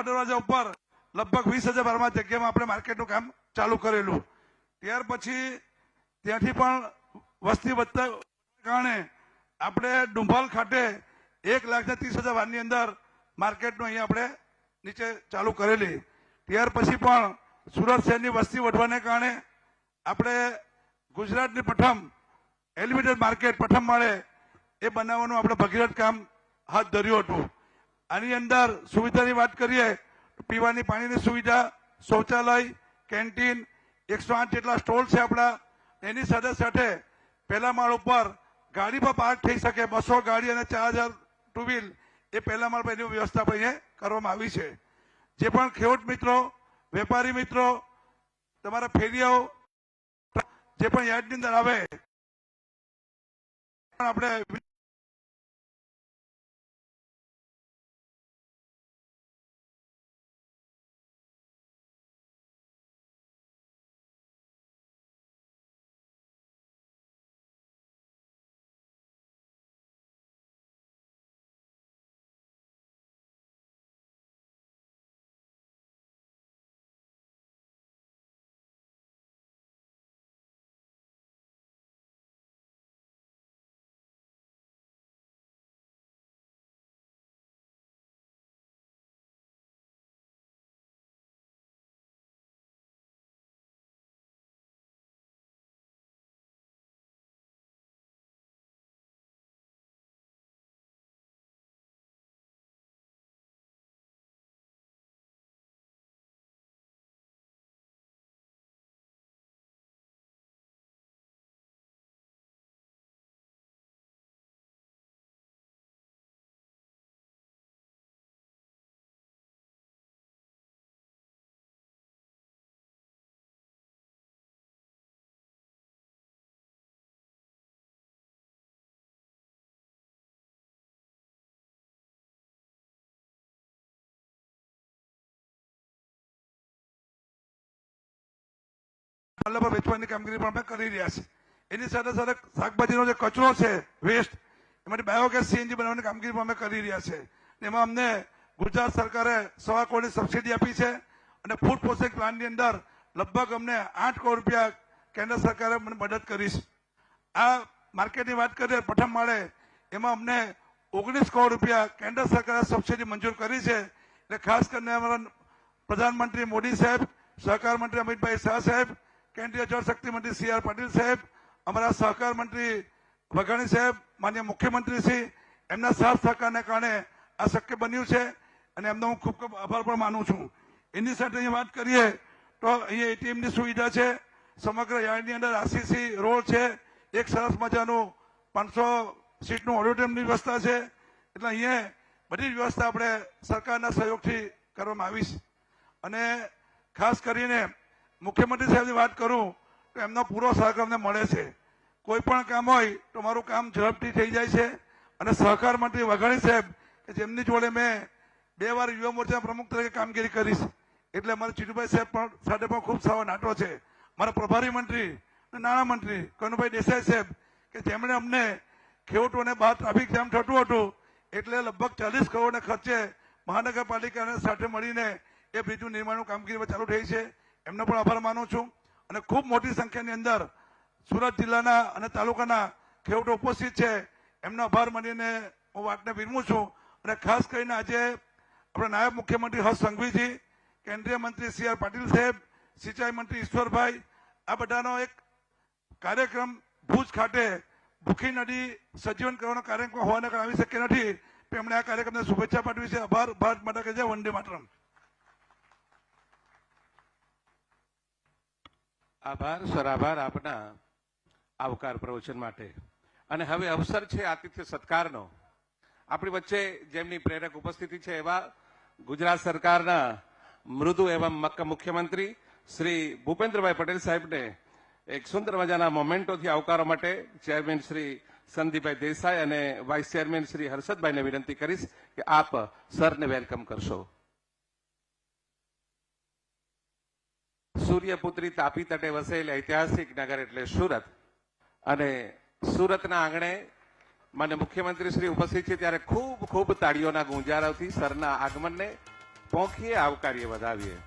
ઢાળ દરવાજા ઉપર લગભગ 20,000 જગ્યામાં આપણે માર્કેટનું કામ ચાલુ કરેલું. ત્યાર પછી ત્યાંથી પણ વસ્તી વધતા કારણે આપણે ડુંભાલ ખાતે 1,30,000 વારની અંદર માર્કેટનું અહીંયા આપણે નીચે ચાલુ કરેલી. ત્યાર પછી પણ સુરત શહેરની વસ્તી વધવાને કારણે આપણે ગુજરાતની પ્રથમ એલિવેટેડ માર્કેટ પ્રથમ માળે એ બનાવવાનું આપણે ભગીરથ કામ હાથ ધર્યું હતું. આની અંદર સુવિધાની વાત કરીએ તો પીવાની પાણીની સુવિધા, શૌચાલય, કેન્ટીન, 108 જેટલા સ્ટોલ છે આપણા. એની સાથે સાથે પહેલા માળ ઉપર ગાડી પર પાર્ક થઈ શકે 200 ગાડી અને 4,000 ટુ વ્હીલ એ પહેલા માળ પર એની વ્યવસ્થા અહીંયા કરવામાં આવી છે. જે પણ ખેડૂત મિત્રો, વેપારી મિત્રો, તમારા ફેરિયાઓ જે પણ યાર્ડની અંદર આવે આપણે વેચવાની કામગીરી પણ અમે કરી રહ્યા છે. એની સાથે સાથે શાકભાજીનો જે કચરો છે વેસ્ટ એમાંથી બાયોગેસ સીએનજી બનાવવાની કામગીરી પણ અમે કરી રહ્યા છે. એમાં અમને ગુજરાત સરકારે 1.25 કરોડની સબસિડી આપી છે અને ફૂડ પ્રોસેસિંગ પ્લાન્ટની અંદર લગભગ અમને 8 કરોડ રૂપિયા કેન્દ્ર સરકારે મને મદદ કરી છે. આ માર્કેટની વાત કરીએ પ્રથમ માળે એમાં અમને 19 કરોડ રૂપિયા કેન્દ્ર સરકારે સબસિડી મંજૂર કરી છે. એટલે ખાસ કરીને અમારા પ્રધાનમંત્રી મોદી સાહેબ, સહકાર મંત્રી અમિતભાઈ શાહ સાહેબ, કેન્દ્રીય જળશક્તિ મંત્રી CR પાટીલ સાહેબ, અમારા સહકાર મંત્રી વઘાણી સાહેબ, માન્ય મુખ્યમંત્રી શ્રી, એમના સાથ સહકારને કારણે આ શક્ય બન્યું છે અને એમનો હું ખૂબ ખૂબ આભાર પણ માનું છું. એની સાથે અહીંયા વાત કરીએ તો અહીંયા ATMની સુવિધા છે. સમગ્ર યાર્ડની અંદર RCC રોડ છે. એક સરસ મજાનું 500 સીટનું ઓડિટોરિયમની વ્યવસ્થા છે. એટલે અહીંયા બધી વ્યવસ્થા આપણે સરકારના સહયોગથી કરવામાં આવી છે. અને ખાસ કરીને મુખ્યમંત્રી સાહેબની વાત કરું તો એમનો પૂરો સહકાર અમને મળે છે. કોઈ પણ કામ હોય તો મારું કામ ઝડપથી થઈ જાય છે. અને સહકાર મંત્રી વઘાણી સાહેબ કે જેમની જોડે મેં 2 વાર યુવા મોરચા પ્રમુખ તરીકે કામગીરી કરી છે. એટલે અમારા ચીટુભાઈ સાહેબ પણ સાથે પણ ખૂબ સારો નાટો છે. મારા પ્રભારી મંત્રી નાણામંત્રી કનુભાઈ દેસાઈ સાહેબ કે જેમણે અમને ખેડૂતોને બહાર ટ્રાફિક જામ થતું હતું એટલે લગભગ 40 કરોડના ખર્ચે મહાનગરપાલિકાને સાથે મળીને એ બ્રિજનું નિર્માણનું કામગીરી ચાલુ થઈ છે. એમનો પણ આભાર માનું છું. અને ખૂબ મોટી સંખ્યાની અંદર સુરત જિલ્લાના અને તાલુકાના ખેડૂતો ઉપસ્થિત છે. એમનો આભાર માનીને હું વાતને વિરમું છું. અને ખાસ કરીને આજે આપણા નાયબ મુખ્યમંત્રી હર્ષ સંઘવીજી, કેન્દ્રીય મંત્રી CR પાટીલ સાહેબ, સિંચાઈ મંત્રી ઈશ્વરભાઈ, આ બધાનો એક કાર્યક્રમ ભુજ ખાતે ભૂખી નદી સજીવન કરવાનો કાર્યક્રમ હોવાને કારણે આવી શક્ય નથી. એમણે આ કાર્યક્રમને શુભેચ્છા પાઠવી છે. આભાર. ભારત માતા કી જય. વંદે માતરમ. આભાર સર, આભાર આપના આવકાર પ્રવચન માટે. અને હવે અવસર છે આતિથ્ય સત્કારનો. આપણી વચ્ચે જેમની પ્રેરક ઉપસ્થિતિ છે એવા ગુજરાત સરકારના મૃદુ એવં મક્કમ મુખ્યમંત્રી શ્રી ભૂપેન્દ્રભાઈ પટેલ સાહેબને એક સુંદર મજાના મોમેન્ટોથી આવકારવા માટે ચેરમેન શ્રી સંદીપભાઈ દેસાઈ અને વાઇસ ચેરમેન શ્રી હર્ષદભાઈને વિનંતી કરીશ કે આપ સરને વેલકમ કરશો. સૂર્યપુત્રી તાપી તટે વસેલ ઐતિહાસિક નગર એટલે સુરત. અને સુરતના આંગણે માન્ય મુખ્યમંત્રી શ્રી ઉપસ્થિત છે ત્યારે ખૂબ ખૂબ તાળીઓના ગુંજારાથી સરના આગમનને પોંખીએ, આવકારીએ, વધાવીએ.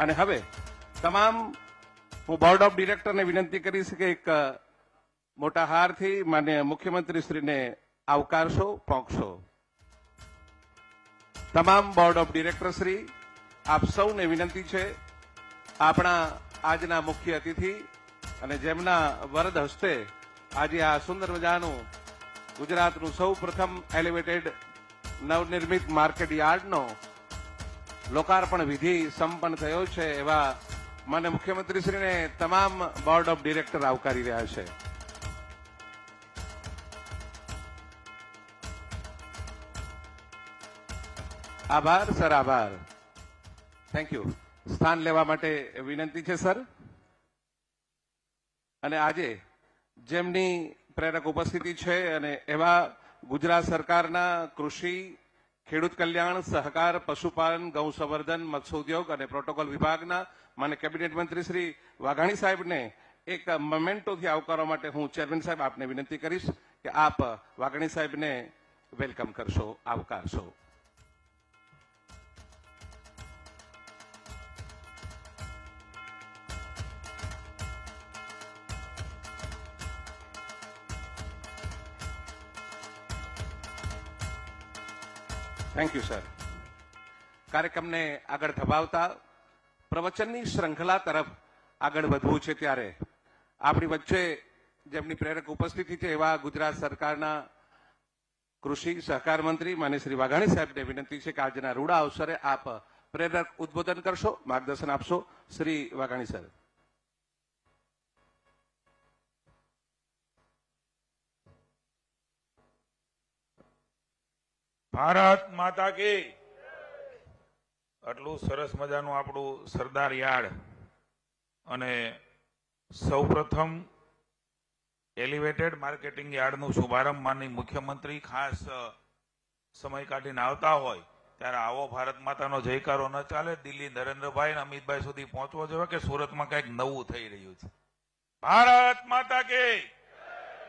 અને હવે તમામ હું બોર્ડ ઓફ ડિરેક્ટરને વિનંતી કરીશ કે એક મોટા હારથી માન્ય મુખ્યમંત્રીશ્રીને આવકારશો, પોંખશો. તમામ બોર્ડ ઓફ ડિરેક્ટરશ્રી, આપ સૌને વિનંતી છે, આપણા આજના મુખ્ય અતિથિ અને જેમના વરદ હસ્તે આજે આ સુંદર મજાનું ગુજરાતનું સૌ પ્રથમ એલિવેટેડ નવનિર્મિત માર્કેટ યાર્ડનો લોકાર્પણ વિધિ સંપન્ન થયો છે એવા માન્ય મુખ્યમંત્રીશ્રીને તમામ બોર્ડ ઓફ ડિરેક્ટર આવકારી રહ્યા છે. આભાર સર, આભાર. Thank you. સ્થાન લેવા માટે વિનંતી છે સર. અને આજે જેમની પ્રેરક ઉપસ્થિતિ છે અને એવા ગુજરાત સરકારના કૃષિ, ખેડૂત કલ્યાણ, સહકાર, પશુપાલન, ગૌ સંવર્ધન, મત્સ્યોદ્યોગ અને પ્રોટોકોલ વિભાગના માન્ય કેબિનેટ મંત્રી શ્રી વાઘાણી સાહેબને એક મોમેન્ટોથી આવકારવા માટે હું ચેરમેન સાહેબ આપને વિનંતી કરીશ કે આપ વાઘાણી સાહેબને વેલકમ કરશો, આવકારશો. Thank you sir. કાર્યક્રમને આગળ ધપાવતા પ્રવચનની શ્રૃંખલા તરફ આગળ વધવું છે ત્યારે આપણી વચ્ચે જેમની પ્રેરક ઉપસ્થિતિ છે એવા ગુજરાત સરકારના કૃષિ સહકાર મંત્રી માન્ય શ્રી વાઘાણી સાહેબને વિનંતી છે કે આજના રૂડા અવસરે આપ પ્રેરક ઉદબોધન કરશો, માર્ગદર્શન આપશો. શ્રી વાઘાણી સર. ભારત માતા કી. આટલું સરસ મજાનું આપણું સરદાર યાર્ડ અને સૌપ્રથમ એલિવેટેડ માર્કેટિંગ યાર્ડનું શુભારંભ માનની મુખ્યમંત્રી ખાસ સમય કાઢીને આવતા હોય ત્યારે આવો ભારત માતાનો જયકારો ન ચાલે. દિલ્હી નરેન્દ્રભાઈ અને અમિતભાઈ સુધી પહોંચવો જોઈએ કે સુરતમાં કંઈક નવું થઈ રહ્યું છે. ભારત માતા કી.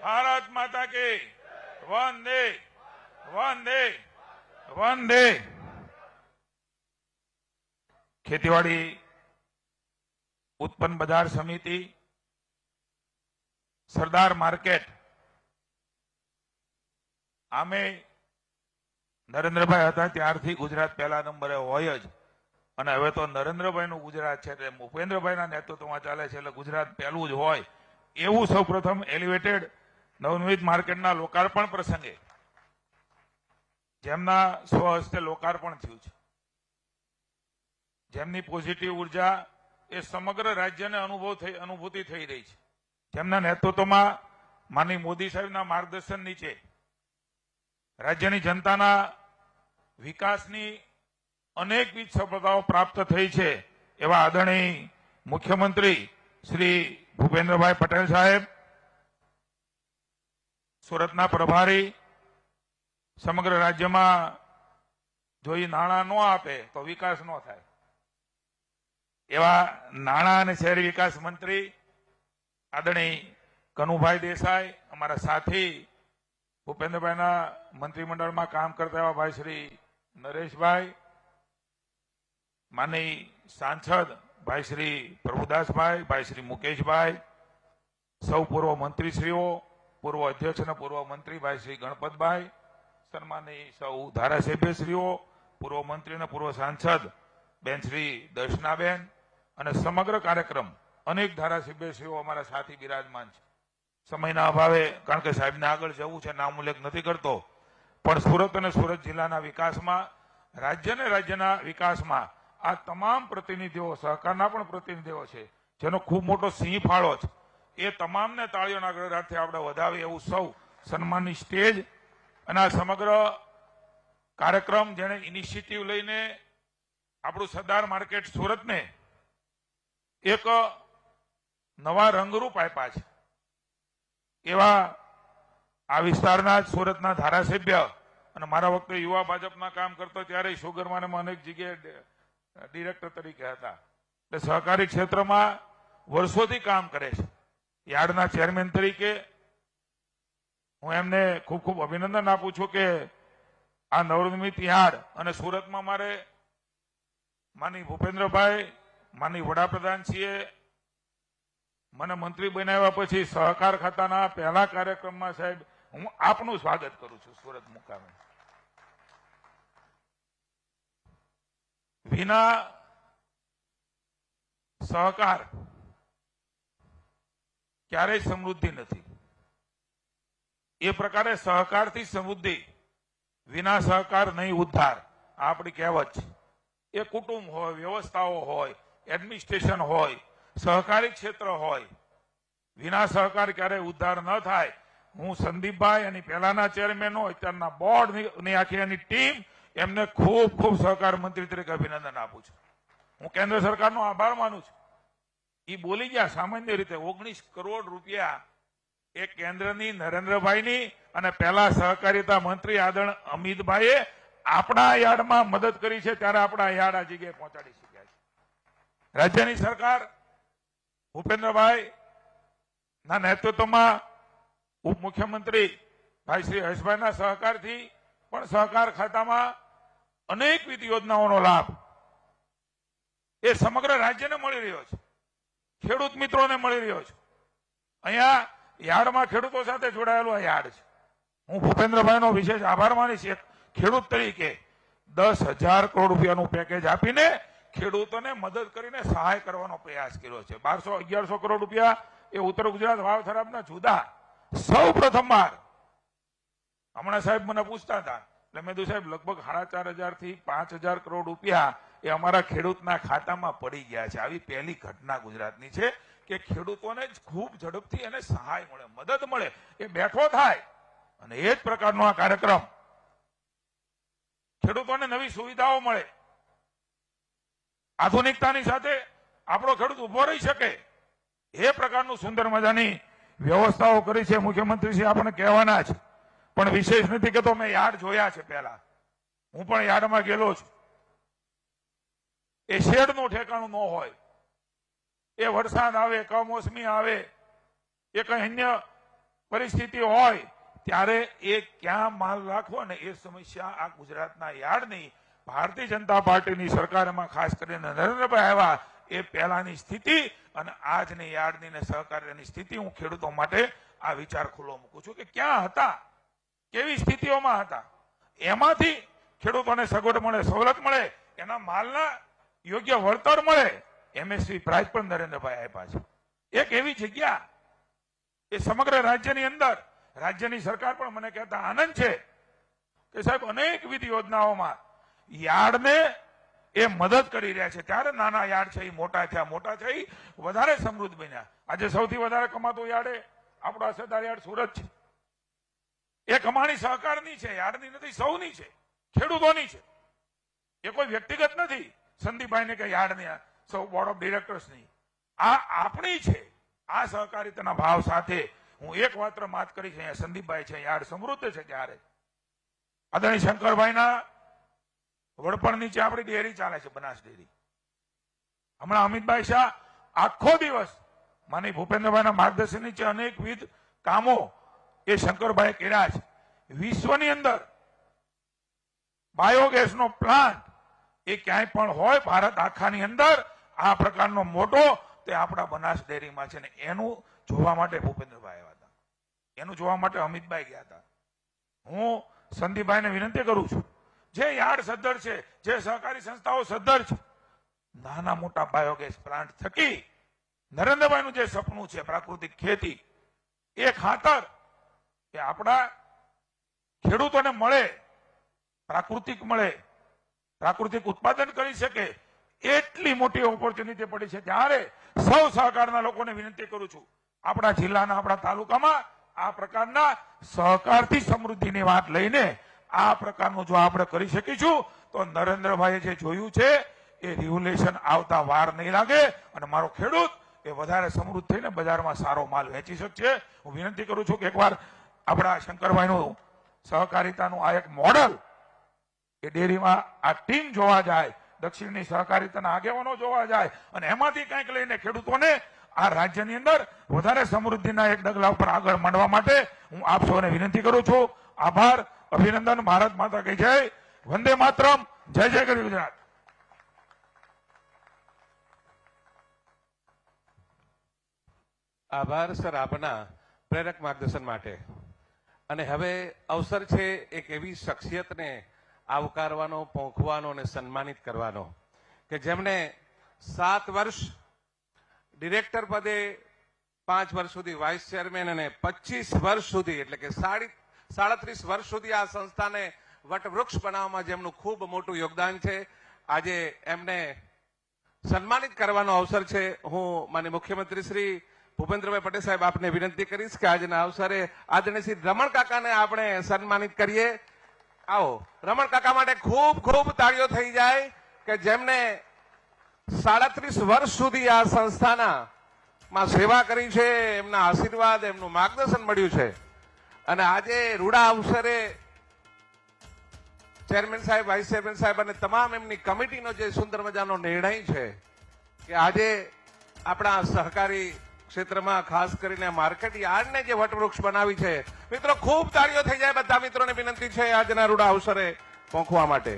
ભારત માતા કી. વંદે વંદે વંદે. ખેતીવાડી ઉત્પન્ન બજાર સમિતિ, સરદાર માર્કેટ, આમે નરેન્દ્રભાઈ હતા ત્યારથી ગુજરાત પહેલા નંબરે હોય જ અને હવે તો નરેન્દ્રભાઈનું ગુજરાત છે એટલે ભૂપેન્દ્રભાઈના નેતૃત્વમાં ચાલે છે એટલે ગુજરાત પહેલું જ હોય એવું સૌપ્રથમ એલિવેટેડ નવનિર્મિત માર્કેટના લોકાર્પણ પ્રસંગે જેમના સ્વહસ્તે લોકાર્પણ થયું છે, જેમની પોઝિટિવ ઉર્જા એ સમગ્ર રાજ્યને અનુભૂતિ થઈ રહી છે, જેમના નેતૃત્વમાં માનનીય મોદી સાહેબના માર્ગદર્શન નીચે રાજ્યની જનતાના વિકાસની અનેકવિધ સફળતાઓ પ્રાપ્ત થઈ છે એવા આદરણીય મુખ્યમંત્રી શ્રી ભૂપેન્દ્રભાઈ પટેલ સાહેબ, સુરતના પ્રભારી, સમગ્ર રાજ્યમાં જો એ નાણાં ન આપે તો વિકાસ ન થાય એવા નાણાં અને શહેરી વિકાસ મંત્રી આદરણીય કનુભાઈ દેસાઈ, અમારા સાથી ભૂપેન્દ્રભાઈના મંત્રીમંડળમાં કામ કરતા એવા ભાઈ શ્રી નરેશભાઈ, માનનીય સાંસદ ભાઈ શ્રી પ્રભુદાસભાઈ, ભાઈ શ્રી મુકેશભાઈ, સૌ પૂર્વ મંત્રીશ્રીઓ, પૂર્વ અધ્યક્ષ અને પૂર્વ મંત્રી ભાઈ શ્રી ગણપતભાઈ, સન્માનીય સૌ ધારાસભ્યશ્રીઓ, પૂર્વ મંત્રી અને પૂર્વ સાંસદ બેન શ્રી દર્શનાબેન અને સમગ્ર કાર્યક્રમ અનેક ધારાસભ્યશ્રીઓ અમારા સાથી બિરાજમાન છે. સમયના અભાવે કારણ કે સાહેબને આગળ જવું છે, નામ ઉલ્લેખ નથી કરતો, પણ સુરત અને સુરત જિલ્લાના વિકાસમાં, રાજ્ય અને રાજ્યના વિકાસમાં આ તમામ પ્રતિનિધિઓ, સહકારના પણ પ્રતિનિધિઓ છે જેનો ખૂબ મોટો સિંહ ફાળો છે. એ તમામને તાળીઓના ગળગડાટથી આપણે વધાવીએ એવું સૌ સન્માનની સ્ટેજ અને આ સમગ્ર કાર્યક્રમ જેણે ઇનિશિયેટિવ લઈને આપણું સરદાર માર્કેટ સુરતને એક નવા રંગરૂપ આપ્યા છે એવા આ વિસ્તારના સુરતના ધારાસભ્ય અને મારા વખતે યુવા ભાજપના કામ કરતો ત્યારે સુગરમાનમાં અનેક જગ્યાએ ડિરેક્ટર તરીકે હતા એટલે સહકારી ક્ષેત્રમાં વર્ષોથી કામ કરે છે. યાર્ડના ચેરમેન તરીકે હું એમને ખૂબ ખૂબ અભિનંદન આપું છું કે આ નવનિર્મિત યાર્ડ અને સુરતમાં મારે માનની ભૂપેન્દ્રભાઈ, માનની વડાપ્રધાનશ્રીએ મને મંત્રી બનાવ્યા પછી સહકાર ખાતાના પહેલા કાર્યક્રમમાં સાહેબ હું આપનું સ્વાગત કરું છું સુરત મુકામે. વિના સહકાર ક્યારેય સમૃદ્ધિ નથી. એ પ્રકારે સહકારથી સમૃદ્ધિ, વિના સહકાર નહીં ઉદ્ધાર, આ આપણી કહેવત છે. એ કુટુંબ હોય, વ્યવસ્થાઓ હોય, એડમિનિસ્ટ્રેશન હોય, સહકારી ક્ષેત્ર હોય, વિના સહકાર ક્યારેય ઉદ્ધાર ન થાય. હું સંદીપભાઈ અને પહેલાના ચેરમેનો, અત્યારના બોર્ડની આખી એની ટીમ, એમને ખૂબ ખૂબ સહકાર મંત્રી તરીકે અભિનંદન આપું છું. હું કેન્દ્ર સરકારનો આભાર માનું છું. એ બોલી ગયા સામાન્ય રીતે 19 કરોડ રૂપિયા એ કેન્દ્રની નરેન્દ્રભાઈની અને પહેલા સહકારિતા મંત્રી આદરણ અમિતભાઈએ આપણા યાર્ડમાં મદદ કરી છે, ત્યારે આપણા યાર્ડ આ જગ્યાએ પહોંચાડી શક્યા છે. રાજ્યની સરકાર ભૂપેન્દ્રભાઈ ના નેતૃત્વમાં ઉપમુખ્યમંત્રી ભાઈ શ્રી હર્ષભાઈના સહકારથી પણ સહકાર ખાતામાં અનેકવિધ યોજનાઓનો લાભ એ સમગ્ર રાજ્યને મળી રહ્યો છે, ખેડૂત મિત્રોને મળી રહ્યો છે. અહીંયા યાર્ડમાં ખેડૂતો સાથે જોડાયેલો આ યાર્ડ છે. હું ભૂપેન્દ્રભાઈનો વિશેષ આભાર માનીશ. એક ખેડૂત તરીકે 10,000 કરોડ રૂપિયાનું પેકેજ આપીને ખેડૂતોને મદદ કરીને સહાય કરવાનો પ્રયાસ કર્યો છે. 1200-1100 કરોડ રૂપિયા એ ઉત્તર ગુજરાત વાવ થરાદના જુદા સૌ પ્રથમવાર. હમણાં સાહેબ મને પૂછતા હતા, એટલે મેં કીધું સાહેબ લગભગ 4,500 થી 5,000 કરોડ રૂપિયા એ અમારા ખેડૂતના ખાતામાં પડી ગયા છે. આવી પહેલી ઘટના ગુજરાતની છે કે ખેડૂતોને ખૂબ ઝડપથી એને સહાય મળે, મદદ મળે, એ બેઠો થાય. અને એ જ પ્રકારનો આ કાર્યક્રમ, ખેડૂતોને નવી સુવિધાઓ મળે, આધુનિકતાની સાથે આપણો ખેડૂત ઉભો રહી શકે, એ પ્રકારનું સુંદર મજાની વ્યવસ્થાઓ કરી છે. મુખ્યમંત્રીશ્રી આપણને કહેવાના છે, પણ વિશેષ નથી કે તો મેં યાર્ડ જોયા છે. પહેલા હું પણ યાર્ડમાં ગયેલો છું. એ શેડનું ઠેકાણું ન હોય, એ વરસાદ આવે, કમોસમી આવે, એ કઈ અન્ય પરિસ્થિતિ હોય ત્યારે એ ક્યાં માલ રાખવો ને એ સમસ્યા આ ગુજરાતના યાર્ડની ભારતીય જનતા પાર્ટીની સરકારમાં ખાસ કરીને નરેન્દ્રભાઈ આવ્યા એ પહેલાની સ્થિતિ અને આજની યાર્ડની ને સહકારની સ્થિતિ હું ખેડૂતો માટે આ વિચાર ખુલ્લો મૂકું છું કે ક્યાં હતા, કેવી સ્થિતિઓમાં હતા. એમાંથી ખેડૂતોને સગવડ મળે, સવલત મળે, એના માલના યોગ્ય વળતર મળે. MSP પ્રાઇઝ પણ નરેન્દ્રભાઈ આપ્યા છે. એક એવી જગ્યા એ સમગ્ર રાજ્યની અંદર, રાજ્યની સરકાર પણ મને કહેતા આનંદ છે કે સાહેબ અનેકવિધ યોજનાઓમાં યાર્ડને એ મદદ કરી રહ્યા છે. ત્યારે નાના યાર્ડ છે એ મોટા થયા, મોટા થઈ વધારે સમૃદ્ધ બન્યા. આજે સૌથી વધારે કમાતું યાર્ડ આપણો અસરદાર યાર્ડ સુરત છે. એ કમાણી સહકારની છે, યાર્ડની નથી, સૌની છે, ખેડૂતોની છે. એ કોઈ વ્યક્તિગત નથી સંદીપભાઈને કે યાર્ડની, સૌ બોર્ડ ઓફ ડિરેક્ટર્સની. આ આપણી છે. આ સહકારિતાના ભાવ સાથે હું એક માત્ર વાત કરીશ, અહીંયા સંદીપભાઈ છે, યાર્ડ સમૃદ્ધ છે. ત્યારે આદરણીય શંકરભાઈના વડપણ નીચે આપણી ડેરી ચાલે છે, બનાસ ડેરી. હમણાં અમિતભાઈ શાહ આખો દિવસ માની ભૂપેન્દ્રભાઈના માર્ગદર્શન નીચે અનેકવિધ કામો એ શંકરભાઈ કર્યા છે. વિશ્વની અંદર બાયોગેસનો પ્લાન્ટ એ ક્યાંય પણ હોય ભારત આખાની અંદર આ પ્રકારનો મોટો તે આપણા બનાસ ડેરીમાં છે. ને એનું જોવા માટે ભૂપેન્દ્રભાઈ આવ્યા હતા, એનું જોવા માટે અમિતભાઈ ગયા હતા. હું સંદીપભાઈને વિનંતી કરું છું, જે યાર્ડ સદ્ધર છે, જે સહકારી સંસ્થાઓ સદ્ધર છે, નાના મોટા બાયોગેસ પ્લાન્ટ થકી નરેન્દ્રભાઈનું જે સપનું છે પ્રાકૃતિક ખેતી, એ ખાતર એ આપણા ખેડૂતોને મળે, પ્રાકૃતિક મળે, પ્રાકૃતિક ઉત્પાદન કરી શકે, એટલી મોટી ઓપોર્ચ્યુનિટી પડી છે. ત્યારે સૌ સહકારના લોકોને વિનંતી કરું છું, આપણા જિલ્લાના, આપણા તાલુકામાં આ પ્રકારના સહકારથી સમૃદ્ધિની વાત લઈને આ પ્રકારનું જો આપણે કરી શકીશું તો નરેન્દ્રભાઈએ જે જોયું છે એ રિવોલ્યુશન આવતા વાર નહીં લાગે અને મારો ખેડૂત એ વધારે સમૃદ્ધ થઈને બજારમાં સારો માલ વેચી શકશે. હું વિનંતી કરું છું કે એકવાર આપણા શંકરભાઈનું સહકારિતાનું આ એક મોડલ એ ડેરીમાં આ ટીમ જોવા જાય, દક્ષિણની સહકારિતાના આગેવાનો જોવા જાય અને એમાંથી કંઈક લઈને ખેડૂતોને આ રાજ્યની અંદર વધારે સમૃદ્ધિના એક ડગલા ઉપર આગળ માંડવા માટે હું આપ સૌને વિનંતી કરું છું. આભાર, અભિનંદન. ભારત માતા કી જય, વંદે માતરમ, જય જય ગરી ગુજરાત. આભાર સર આપના પ્રેરક માર્ગદર્શન માટે. અને હવે અવસર છે એક એવી શખ્સિયતને આવકારવાનો, પોંખવાનો અને સન્માનિત કરવાનો કે જેમને 7 વર્ષ ડિરેક્ટર પદે, 5 વર્ષ સુધી વાઇસ ચેરમેન અને 25 વર્ષ સુધી એટલે કે 37 વર્ષ સુધી આ સંસ્થાને વટવૃક્ષ બનાવવામાં જેમનું ખૂબ મોટું યોગદાન છે, આજે એમને સન્માનિત કરવાનો અવસર છે. હું માનનીય મુખ્યમંત્રી શ્રી ભૂપેન્દ્રભાઈ પટેલ સાહેબ આપને વિનંતી કરીશ કે આજના અવસરે આદરણીય શ્રી રમણ કાકાને આપણે સન્માનિત કરીએ. આવો રમણ કાકા માટે ખૂબ ખૂબ તાળીઓ થઈ જાય કે જેમને 37 વર્ષ સુધી આ સંસ્થાના માં સેવા કરી છે, એમના આશીર્વાદ, એમનું માર્ગદર્શન મળ્યું છે. અને આજે રૂડા અવસરે ચેરમેન સાહેબ, વાઇસ ચેરમેન સાહેબ અને તમામ એમની કમિટીનો જે સુંદર મજાનો નિર્ણય છે કે આજે આપણા સહકારી ક્ષેત્રમાં ખાસ કરીને માર્કેટ યાર્ડને જે વટવૃક્ષ બનાવી છે, મિત્રો ખૂબ તાળીઓ થઈ જાય. બધા મિત્રોને વિનંતી છે આજના રૂડા અવસરે પહોંચવા માટે.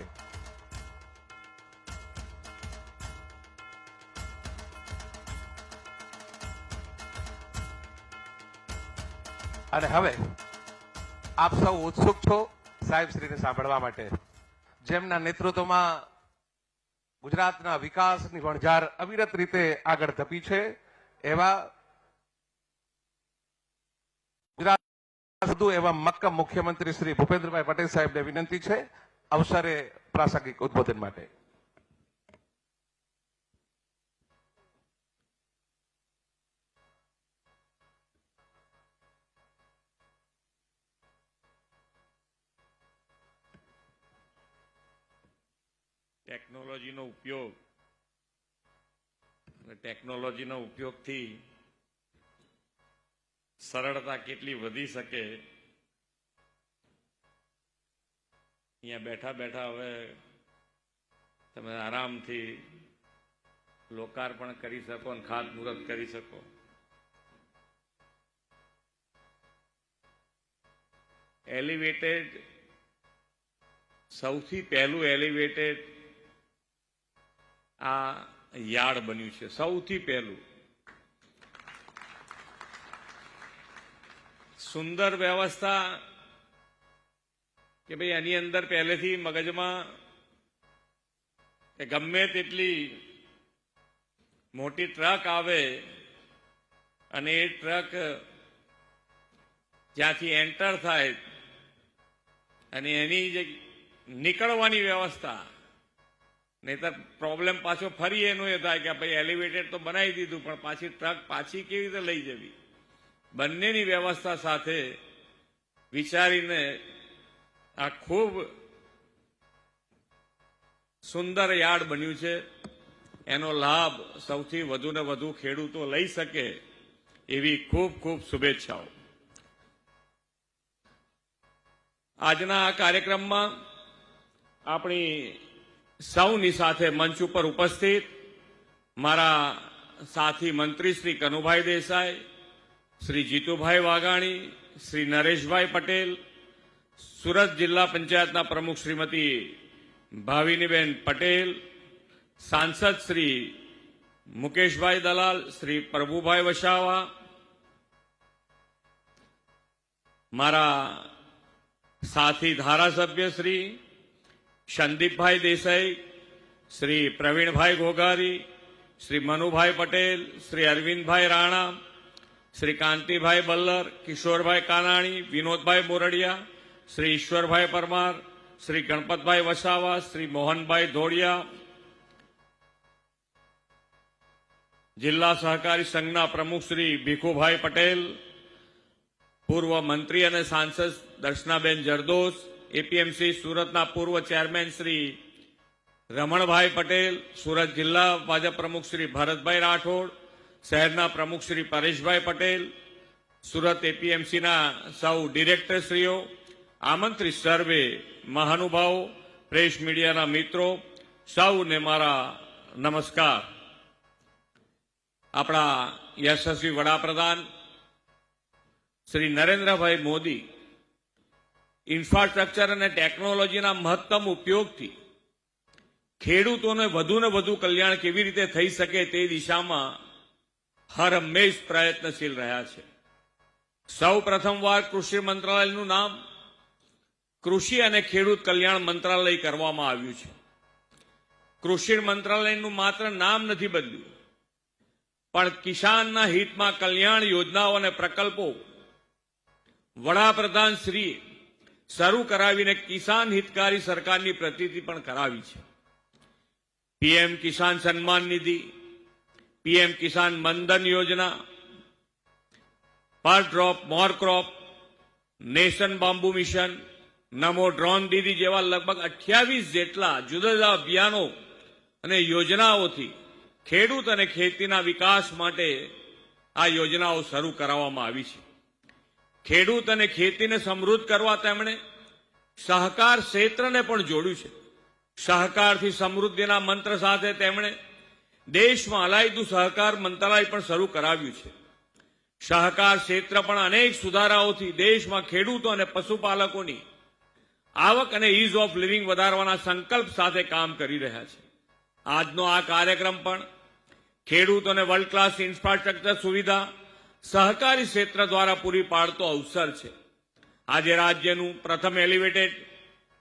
અને હવે આપ સૌ ઉત્સુક છો સાહેબ શ્રીને સાંભળવા માટે, જેમના નેતૃત્વમાં ગુજરાતના વિકાસની વણઝાર અવિરત રીતે આગળ ધપી છે. એવા ગુજરાત એવા મક્કમ મુખ્યમંત્રી શ્રી ભૂપેન્દ્રભાઈ પટેલ સાહેબને વિનંતી છે અવસરે પ્રાસંગિક ઉદબોધન માટે. ટેકનોલોજીનો ઉપયોગ અને ટેકનોલોજીનો ઉપયોગથી સરળતા કેટલી વધી શકે, અહીંયા બેઠા બેઠા હવે તમે આરામથી લોકાર્પણ કરી શકો અને ખાતમુહૂર્ત કરી શકો. એલિવેટેડ, સૌથી પહેલું એલિવેટેડ આ યાર્ડ બન્યું છે, સૌથી પહેલું. સુંદર વ્યવસ્થા કે ભાઈ એની અંદર પહેલેથી મગજમાં કે ગમે તેટલી મોટી ટ્રક આવે અને એ ટ્રક જ્યાંથી એન્ટર થાય અને એની જે નીકળવાની વ્યવસ્થા, નહીતર પ્રોબ્લેમ પાછો ફરી એનું એ થાય કે ભાઈ એલિવેટેડ તો બનાવી દીધું પણ પાછી ટ્રક પાછી કેવી રીતે લઈ જવી. બંનેની વ્યવસ્થા સાથે વિચારીને આ ખૂબ સુંદર યાર્ડ બન્યું છે. એનો લાભ સૌથી વધુ ને વધુ ખેડૂતો લઈ શકે એવી ખૂબ ખૂબ શુભેચ્છાઓ. આજના આ કાર્યક્રમમાં આપણી સૌની સાથે મંચ ઉપર ઉપસ્થિત મારા સાથી મંત્રી શ્રી કનુભાઈ દેસાઈ, શ્રી જીતુભાઈ વાઘાણી, શ્રી નરેશભાઈ પટેલ, સુરત જિલ્લા પંચાયતના પ્રમુખ શ્રીમતી ભાવિનીબેન પટેલ, સાંસદ શ્રી મુકેશભાઈ દલાલ, શ્રી પ્રભુભાઈ વસાવા, મારા સાથી ધારાસભ્ય શ્રી સંદીપભાઈ દેસાઈ, શ્રી પ્રવીણભાઈ ઘોઘારી, શ્રી મનુભાઈ પટેલ, શ્રી અરવિંદભાઈ રાણા, શ્રી કાંતિભાઈ બલ્લર, કિશોરભાઈ કાનાણી, વિનોદભાઈ મોરડિયા, શ્રી ઈશ્વરભાઈ પરમાર, શ્રી ગણપતભાઈ વસાવા, શ્રી મોહનભાઈ ધોળિયા, જિલ્લા સહકારી સંઘના પ્રમુખ શ્રી ભીખુભાઈ પટેલ, પૂર્વ મંત્રી અને સાંસદ દર્શનાબેન જરદોસ, એપીએમસી સુરતના પૂર્વ ચેરમેન શ્રી રમણભાઈ પટેલ, સુરત જિલ્લા ભાજપ પ્રમુખ શ્રી ભરતભાઈ રાઠોડ, શહેરના પ્રમુખ શ્રી પરેશભાઈ પટેલ, સુરત એપીએમસીના સૌ ડિરેક્ટરશ્રીઓ, આમંત્રિત સર્વે મહાનુભાવો, પ્રેસ મીડિયાના મિત્રો, સૌને મારા નમસ્કાર. આપણા યશસ્વી વડાપ્રધાન શ્રી નરેન્દ્રભાઈ મોદી ઇન્ફ્રાસ્ટ્રક્ચર અને ટેકનોલોજીના મહત્તમ ઉપયોગથી ખેડૂતોને વધુ ને વધુ કલ્યાણ કેવી રીતે થઈ શકે તે દિશામાં હર હંમેશ પ્રયત્નશીલ રહ્યા છે. સૌ પ્રથમવાર કૃષિ મંત્રાલયનું નામ કૃષિ અને ખેડૂત કલ્યાણ મંત્રાલય કરવામાં આવ્યું છે. કૃષિ મંત્રાલયનું માત્ર નામ નથી બદલ્યું, પણ કિસાનના હિતમાં કલ્યાણ યોજનાઓ અને પ્રકલ્પો વડાપ્રધાન શ્રીએ શરૂ કરાવીને કિસાન હિતકારી સરકારની પ્રતીતિ પણ કરાવી છે. પીએમ કિસાન સન્માન નિધિ, પીએમ કિસાન મનધન યોજના, પર ડ્રોપ મોર ક્રોપ, નેશન બાંબુ મિશન, નમો ડ્રોન દીદી જેવા લગભગ 28 જેટલા જુદા જુદા અભિયાનો અને યોજનાઓથી ખેડૂત અને ખેતીના વિકાસ માટે આ યોજનાઓ શરૂ કરાવવામાં આવી છે. ખેડૂત અને ખેતીને સમૃદ્ધ કરવા તેમણે સહકાર ક્ષેત્રને પણ જોડ્યું છે. સહકારથી સમૃદ્ધિના મંત્ર સાથે તેમણે દેશમાં અલાયદું સહકાર મંત્રાલય પણ શરૂ કરાવ્યું છે. સહકાર ક્ષેત્ર પણ અનેક સુધારાઓથી દેશમાં ખેડૂતો અને પશુપાલકોની આવક અને ઇઝ ઓફ લિવિંગ વધારવાના સંકલ્પ સાથે કામ કરી રહ્યા છે. આજનો આ કાર્યક્રમ પણ ખેડૂતોને વર્લ્ડ ક્લાસ ઇન્ફ્રાસ્ટ્રક્ચર સુવિધા સહકારી ક્ષેત્ર દ્વારા પૂરી પાડતો અવસર છે. આજે રાજ્યનું પ્રથમ એલિવેટેડ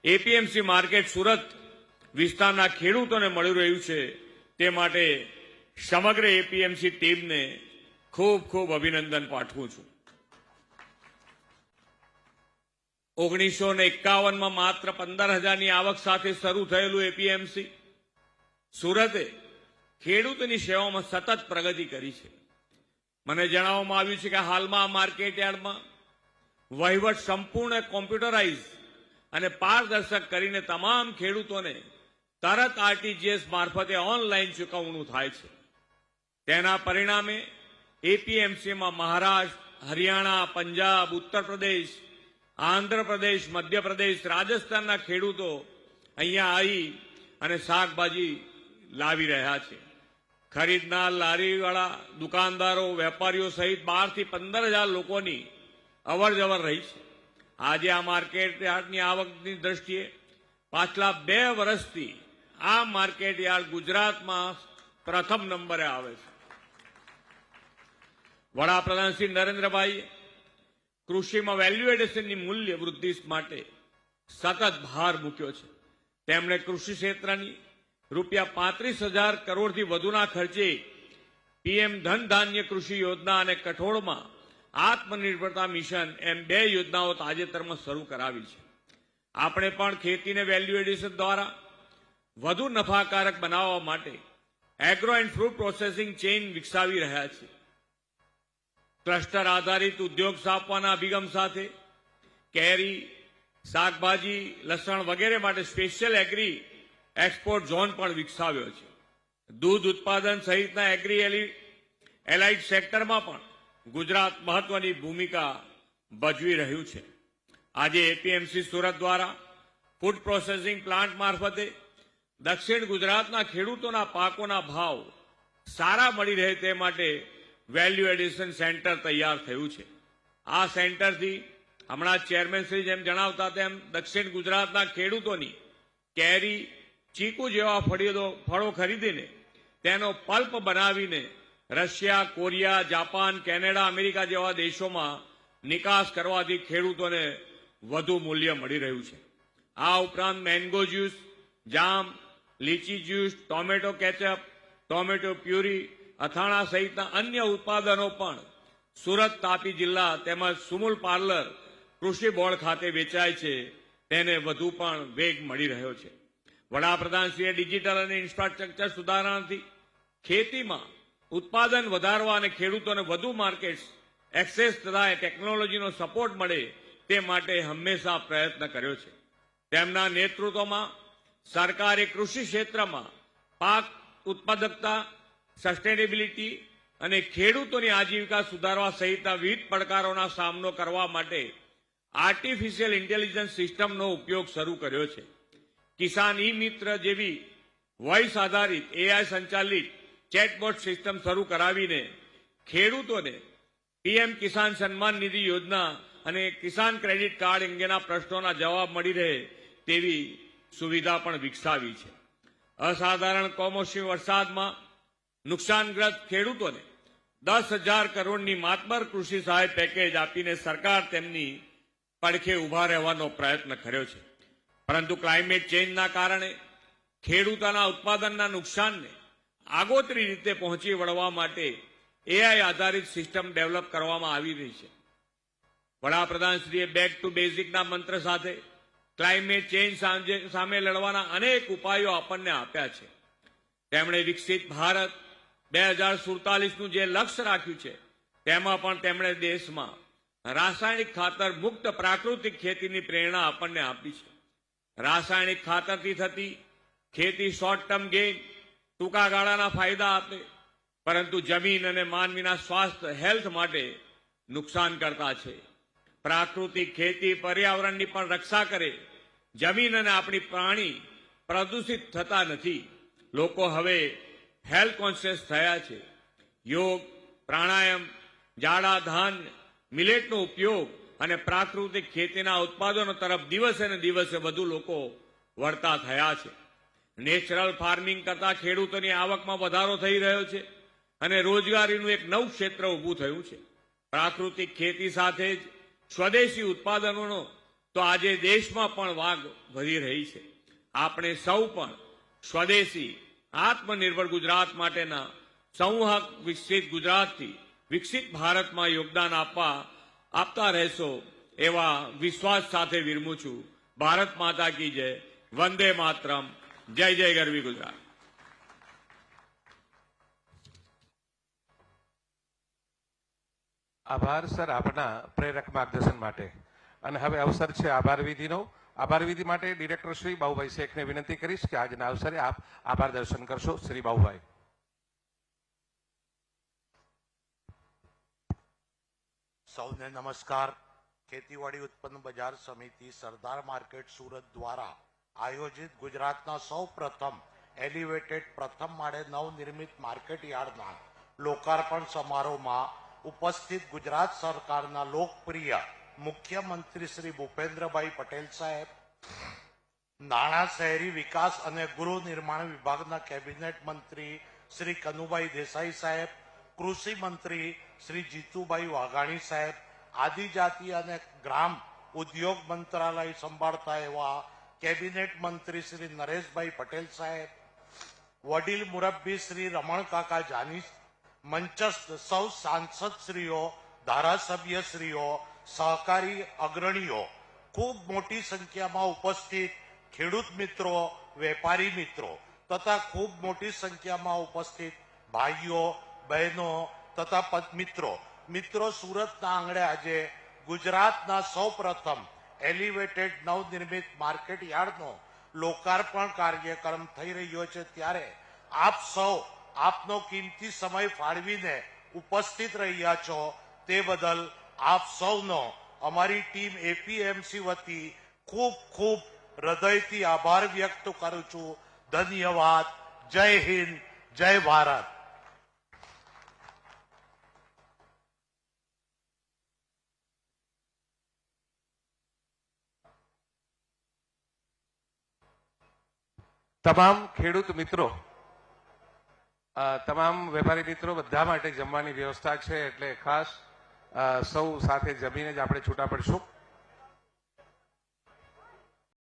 એપીએમસી માર્કેટ સુરત વિસ્તારના ખેડૂતોને મળી રહ્યું છે. તે માટે સમગ્ર એપીએમસી ટીમને ખૂબ ખૂબ અભિનંદન પાઠવું છું. 1951માં માત્ર 15,000ની આવક સાથે શરૂ થયેલું એપીએમસી સુરતે ખેડૂતોની સેવામાં સતત પ્રગતિ કરી છે. મને જણાવવામાં આવ્યું છે કે હાલમાં આ માર્કેટ યાર્ડમાં વહીવટ સંપૂર્ણ કોમ્પ્યુટરાઇઝ અને પારદર્શક કરીને તમામ ખેડૂતોને તરત આરટીજીએસ મારફતે ઓનલાઈન ચૂકવણું થાય છે. તેના પરિણામે એપીએમસીમાં મહારાષ્ટ્ર, હરિયાણા, પંજાબ, ઉત્તર પ્રદેશ, આંધ્રપ્રદેશ, મધ્યપ્રદેશ, રાજસ્થાનના ખેડૂતો અહીંયા આવી અને શાકભાજી લાવી રહ્યા છે. ખરીદનાર, લારીવાળા, દુકાનદારો, વેપારીઓ સહિત 12 થી 15,000 લોકોની અવરજવર રહી છે. આજે આ માર્કેટ યાર્ડની આવકની દ્રષ્ટિએ પાછલા 2 વર્ષથી આ માર્કેટ યાર્ડ ગુજરાતમાં પ્રથમ નંબરે આવે છે. વડાપ્રધાન શ્રી નરેન્દ્રભાઈએ કૃષિમાં વેલ્યુ એડિશનની મૂલ્ય વૃદ્ધિ માટે સતત ભાર મૂક્યો છે. તેમણે કૃષિ ક્ષેત્રની ₹35,000 કરોડથી વધુના ખર્ચે પીએમ ધન ધાન્ય કૃષિ યોજના અને કઠોળમાં આત્મનિર્ભરતા મિશન એમ 2 યોજનાઓ તાજેતરમાં શરૂ કરાવી છે. આપણે પણ ખેતીને વેલ્યુ એડિશન દ્વારા વધુ નફાકારક બનાવવા માટે agro and fruit processing chain વિકસાવી રહ્યા છીએ. ક્લસ્ટર આધારિત ઉદ્યોગ સ્થાપવાના અભિગમ સાથે કેરી, શાકભાજી, લસણ વગેરે માટે સ્પેશિયલ એગ્રી એક્સપોર્ટ ઝોન પણ વિકસાવ્યો છે. દૂધ ઉત્પાદન સહિતના એગ્રી એલાઇડ સેક્ટરમાં પણ ગુજરાત મહત્વની ભૂમિકા ભજવી રહ્યું છે. આજે એપીએમસી સુરત દ્વારા ફૂડ પ્રોસેસિંગ પ્લાન્ટ મારફતે દક્ષિણ ગુજરાતના ખેડૂતોના પાકોના ભાવ સારા મળી રહે તે માટે વેલ્યુ એડિશન સેન્ટર તૈયાર થયું છે. આ સેન્ટરથી હમણાં ચેરમેન શ્રી જેમ જણાવતા તેમ દક્ષિણ ગુજરાતના ખેડૂતોની કેરી, ચીકુ જેવા ફળો ખરીદીને તેનો પલ્પ બનાવીને Russia, Korea, Japan, Canada, America જેવા દેશોમાં નિકાસ કરવાથી ખેડૂતોને વધુ મૂલ્ય મળી રહ્યું છે. આ ઉપરાંત mango juice, jam, lychee juice, tomato ketchup, tomato puree, અથાણા સહિતના અન્ય ઉત્પાદનો પણ સુરત, તાપી જિલ્લા તેમજ સુમુલ પાર્લર કૃષિ બોર્ડ ખાતે વેચાય છે. તેને વધુ પણ વેગ મળી રહ્યો છે. વડાપ્રધાનશ્રીએ ડિજિટલ અને ઇન્ફ્રાસ્ટ્રક્ચર સુધારણાથી ખેતીમાં ઉત્પાદન વધારવા અને ખેડૂતોને વધુ માર્કેટ્સ એક્સેસ તથા ટેકનોલોજીનો સપોર્ટ મળે તે માટે હંમેશા પ્રયત્ન કર્યો છે. તેમના નેતૃત્વમાં સરકારે કૃષિ ક્ષેત્રમાં પાક ઉત્પાદકતા, સસ્ટેનેબિલિટી અને ખેડૂતોની આજીવિકા સુધારવા સહિતના વિવિધ પડકારોના સામનો કરવા માટે આર્ટિફિશિયલ ઇન્ટેલિજન્સ સિસ્ટમનો ઉપયોગ શરૂ કર્યો છે. કિસાન ઈ મિત્ર જેવી વોઇસ આધારિત એઆઈ સંચાલિત ચેટબોટ સિસ્ટમ શરૂ કરાવીને ખેડૂતોને પીએમ કિસાન સન્માન નિધિ યોજના અને કિસાન ક્રેડિટ કાર્ડ અંગેના પ્રશ્નોના જવાબ મળી રહે તેવી સુવિધા પણ વિકસાવી છે. અસાધારણ કમોસમી વરસાદમાં નુકસાનગ્રસ્ત ખેડૂતોને 10,000 કરોડની માતબર કૃષિ સહાય પેકેજ આપીને સરકાર તેમની પડખે ઉભા રહેવાનો પ્રયત્ન કર્યો છે. પરંતુ ક્લાઇમેટ ચેન્જના કારણે ખેડૂતોના ઉત્પાદનના નુકસાનને આગોતરી રીતે પહોંચી વળવા માટે એઆઈ આધારિત સિસ્ટમ ડેવલપ કરવામાં આવી રહી છે. વડાપ્રધાનશ્રીએ બેક ટુ બેઝિકના મંત્ર સાથે ક્લાઇમેટ ચેન્જ સામે લડવાના અનેક ઉપાયો આપણને આપ્યા છે. તેમણે વિકસિત ભારત 2047નું જે લક્ષ્ય રાખ્યું છે તેમાં પણ તેમણે દેશમાં રાસાયણિક ખાતર મુક્ત પ્રાકૃતિક ખેતીની પ્રેરણા આપણને આપી છે. રાસાયણિક ખાતરથી થતી ખેતી શોર્ટ ટર્મ ગેઇન, ટૂંકા ગાળાના ફાયદા આપે, પરંતુ જમીન અને માનવીના સ્વાસ્થ્ય હેલ્થ માટે નુકસાન કરતા છે. પ્રાકૃતિક ખેતી પર્યાવરણની પણ રક્ષા કરે, જમીન અને આપણી પ્રાણી પ્રદૂષિત થતા નથી. લોકો હવે હેલ્થ કોન્શિયસ થયા છે. યોગ, પ્રાણાયામ, જાડા ધાન, મિલેટનો ઉપયોગ અને પ્રાકૃતિક ખેતીના ઉત્પાદનો તરફ દિવસે ને દિવસે વધુ લોકો વળતા થયા છે. નેચરલ ફાર્મિંગ કરતા ખેડૂતોની આવકમાં વધારો થઈ રહ્યો છે અને રોજગારીનું એક નવું ક્ષેત્ર ઊભું થયું છે. પ્રાકૃતિક ખેતી સાથે જ સ્વદેશી ઉત્પાદનોનો તો આજે દેશમાં પણ વાગ વધી રહી છે. આપણે સૌ પણ સ્વદેશી આત્મનિર્ભર ગુજરાત માટેના સંવાહક વિકસિત ગુજરાતથી વિકસિત ભારતમાં યોગદાન આપતા રહેશો એવા વિશ્વાસ સાથે વિરમું છું. ભારત માતા કી જય. વંદે માતરમ. જય જય ગરવી ગુજરાત. આભાર સર આપના પ્રેરક માર્ગદર્શન માટે. અને હવે અવસર છે આભાર વિધિનો. આભાર વિધિ માટે ડિરેક્ટર શ્રી બાબુભાઈ શેખને વિનંતી કરીશ કે આજના અવસરે આપ આભાર દર્શન કરશો. શ્રી બાબુભાઈ. સૌને નમસ્કાર. ખેતીવાડી ઉત્પન્ન બજાર સમિતિ સરદાર માર્કેટ સુરત દ્વારા આયોજિત ગુજરાતના સૌ પ્રથમ એલિવેટેડ પ્રથમ માળે નવનિર્મિત માર્કેટ યાર્ડના લોકાર્પણ સમારોહમાં ઉપસ્થિત ગુજરાત સરકારના લોકપ્રિય મુખ્યમંત્રી શ્રી ભૂપેન્દ્રભાઈ પટેલ સાહેબ, નાણાં, શહેરી વિકાસ અને ગૃહ નિર્માણ વિભાગના કેબિનેટ મંત્રી શ્રી કનુભાઈ દેસાઈ સાહેબ, કૃષિ મંત્રી શ્રી જીતુભાઈ વાઘાણી સાહેબ, આદિજાતિ અને ગ્રામ ઉદ્યોગ મંત્રાલય સંભાળતા એવા કેબિનેટ મંત્રી શ્રી નરેશભાઈ પટેલ સાહેબ, વડીલ મુરબ્બી શ્રી રમણ કાકા જાની, મંચસ્થ સૌ સાંસદશ્રીઓ, ધારાસભ્યશ્રીઓ, સહકારી અગ્રણીઓ, ખૂબ મોટી સંખ્યામાં ઉપસ્થિત ખેડૂત મિત્રો, વેપારી મિત્રો તથા ખૂબ મોટી સંખ્યામાં ઉપસ્થિત ભાઈઓ, બહેનો તથા મિત્રો, સુરતના આંગણે આજે ગુજરાતના સૌ પ્રથમ એલિવેટેડ નવનિર્મિત માર્કેટ યાર્ડનો લોકાર્પણ કાર્યક્રમ થઈ રહ્યો છે, ત્યારે આપ સૌ આપનો કિંમતી સમય ફાળવીને ઉપસ્થિત રહ્યા છો તે બદલ આપ સૌનો અમારી ટીમ એપીએમસી વતી ખૂબ ખૂબ હૃદયથી આભાર વ્યક્ત કરું છું. ધન્યવાદ. જય હિન્દ, જય ભારત. તમામ ખેડૂત મિત્રો, તમામ વેપારી મિત્રો બધા માટે જમવાની વ્યવસ્થા છે, એટલે ખાસ સૌ સાથે જમીને જ આપણે છૂટા પડશું.